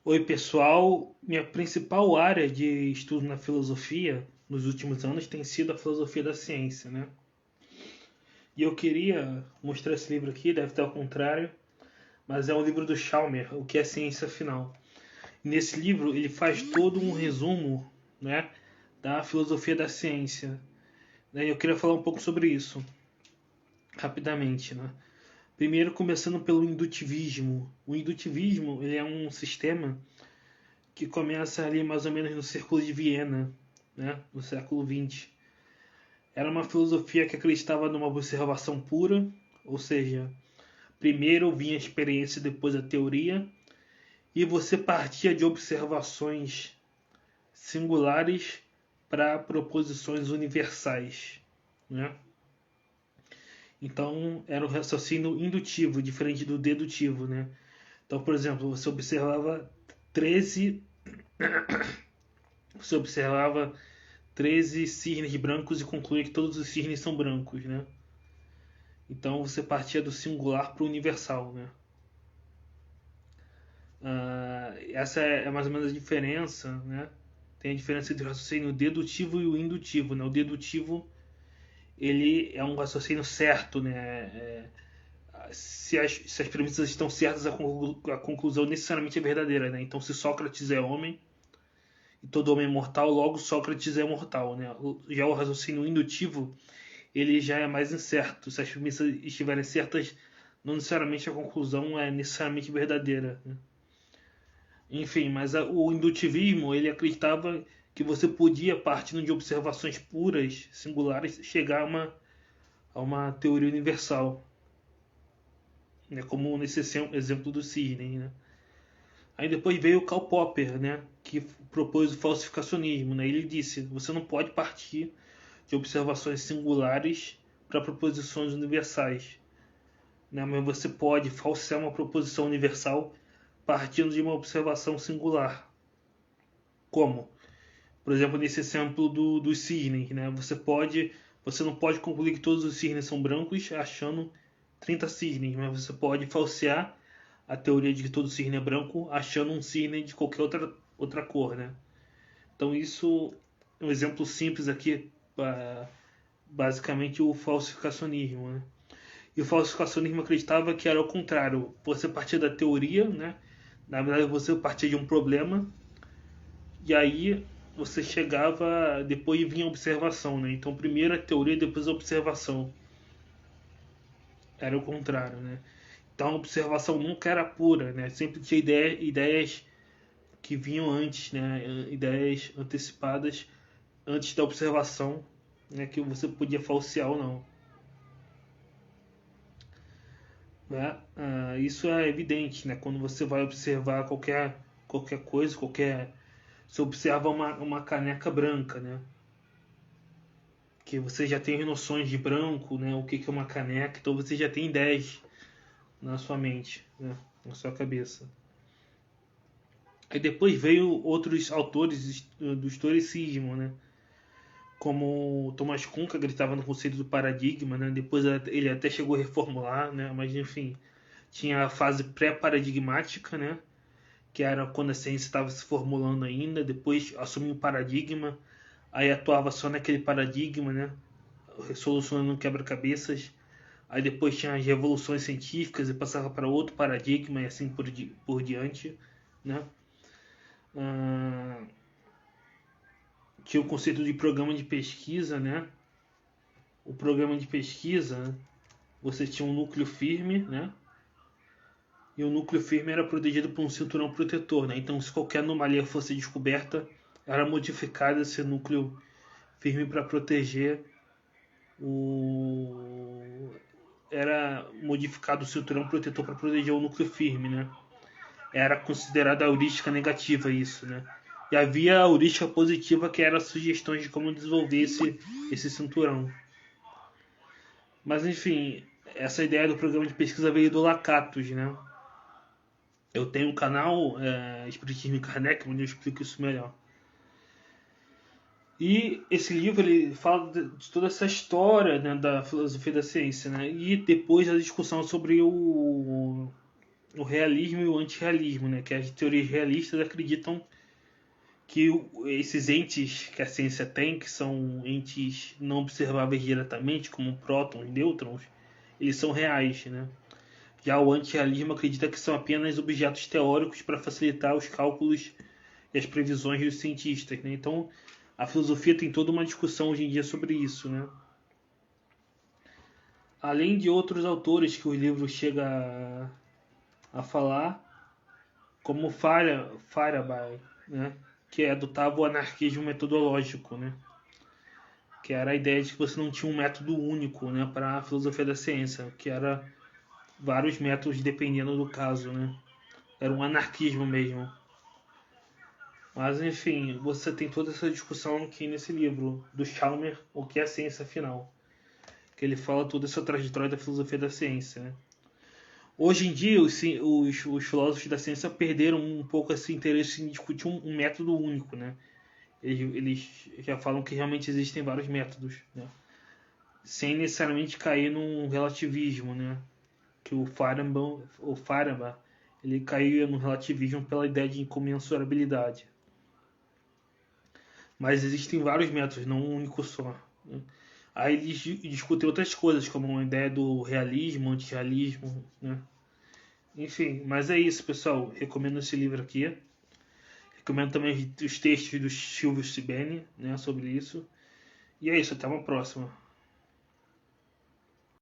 Oi, pessoal. Minha principal área de estudo na filosofia nos últimos anos tem sido a filosofia da ciência, né? E eu queria mostrar esse livro aqui, deve estar ao contrário, mas é um livro do Chalmers, O que é Ciência Afinal. E nesse livro ele faz todo um resumo, né, da filosofia da ciência. E eu queria falar um pouco sobre isso, rapidamente, né? Primeiro, começando pelo indutivismo. O indutivismo ele é um sistema que começa ali mais ou menos no Círculo de Viena, né, no século XX. Era uma filosofia que acreditava numa observação pura, ou seja, primeiro vinha a experiência e depois a teoria, e você partia de observações singulares para proposições universais, né? Então era um raciocínio indutivo, diferente do dedutivo, né? Então, por exemplo, você observava 13 cisnes brancos e concluía que todos os cisnes são brancos, né? Então você partia do singular para o universal, né? Essa é mais ou menos a diferença, né? Tem a diferença entre o raciocínio dedutivo e o indutivo, né? O dedutivo ele é um raciocínio certo, né? Se as premissas estão certas, a conclusão necessariamente é verdadeira, né? Então, se Sócrates é homem e todo homem é mortal, logo Sócrates é mortal, né? Já o raciocínio indutivo ele já é mais incerto. Se as premissas estiverem certas, não necessariamente a conclusão é necessariamente verdadeira, né? Enfim, mas o indutivismo ele acreditava que você podia, partindo de observações puras, singulares, chegar a uma teoria universal, né? Como nesse exemplo do cisne, né? Aí depois veio o Karl Popper, né? Que propôs o falsificacionismo, né? Ele disse: você não pode partir de observações singulares para proposições universais, né? Mas você pode falsear uma proposição universal partindo de uma observação singular. Como? Por exemplo, nesse exemplo dos cisnes, né? Você não pode concluir que todos os cisnes são brancos achando 30 cisnes, mas você pode falsear a teoria de que todo cisne é branco achando um cisne de qualquer outra cor, né? Então isso é um exemplo simples aqui, basicamente o falsificacionismo, né? E o falsificacionismo acreditava que era o contrário. Você partia da teoria, né? Na verdade, você partia de um problema e aí você chegava, depois vinha a observação, né? Então, primeiro a teoria, depois a observação. Era o contrário, né? Então, a observação nunca era pura, né? Sempre tinha ideias que vinham antes, né? Ideias antecipadas antes da observação, né? Que você podia falsear ou não, né? Isso é evidente, né? Quando você vai observar qualquer coisa, você observa uma caneca branca, né? Que você já tem noções de branco, né? O que é uma caneca, então você já tem ideias na sua mente, né? Na sua cabeça. Aí depois veio outros autores do historicismo, né? Como Thomas Kuhn, que acreditava no conceito do paradigma, né? Depois ele até chegou a reformular, né? Mas enfim, tinha a fase pré-paradigmática, né? Que era quando a ciência estava se formulando ainda, depois assumiu o paradigma, aí atuava só naquele paradigma, né? Solucionando um quebra-cabeças. Aí depois tinha as revoluções científicas e passava para outro paradigma e assim por diante, né? Ah, tinha o conceito de programa de pesquisa, né? O programa de pesquisa, você tinha um núcleo firme, né? E o núcleo firme era protegido por um cinturão protetor, né? Então, se qualquer anomalia fosse descoberta, era modificado esse núcleo firme para proteger o era modificado o cinturão protetor para proteger o núcleo firme, né? Era considerada a heurística negativa isso, né? E havia a heurística positiva que era sugestões de como desenvolver esse cinturão. Mas enfim, essa ideia do programa de pesquisa veio do Lakatos, né? Eu tenho um canal, Espiritismo em Kardec, onde eu explico isso melhor. E esse livro ele fala de toda essa história, né, da filosofia da ciência, né? E depois a discussão sobre o realismo e o antirrealismo, né? Que as teorias realistas acreditam que esses entes que a ciência tem, que são entes não observáveis diretamente, como prótons, nêutrons, eles são reais, né? Já o antirrealismo acredita que são apenas objetos teóricos para facilitar os cálculos e as previsões dos cientistas, né? Então, a filosofia tem toda uma discussão hoje em dia sobre isso, né? Além de outros autores que o livro chega a falar, como Faraday, né? Que adotava o anarquismo metodológico, né? Que era a ideia de que você não tinha um método único, né, para a filosofia da ciência, que era vários métodos dependendo do caso, né? Era um anarquismo mesmo. Mas enfim, você tem toda essa discussão aqui nesse livro do Chalmers, O que é a ciência afinal, que ele fala toda essa trajetória da filosofia da ciência, né? Hoje em dia, os filósofos da ciência perderam um pouco esse interesse em discutir um método único, né? Eles já falam que realmente existem vários métodos, né? Sem necessariamente cair num relativismo, né? Que o Faraday ele caía no relativismo pela ideia de incomensurabilidade. Mas existem vários métodos, não um único só, né? Aí eles discutem outras coisas, como a ideia do realismo, antirrealismo, né? Enfim, mas é isso, pessoal. Recomendo esse livro aqui. Recomendo também os textos do Silvio Sibeni, né, sobre isso. E é isso, até uma próxima.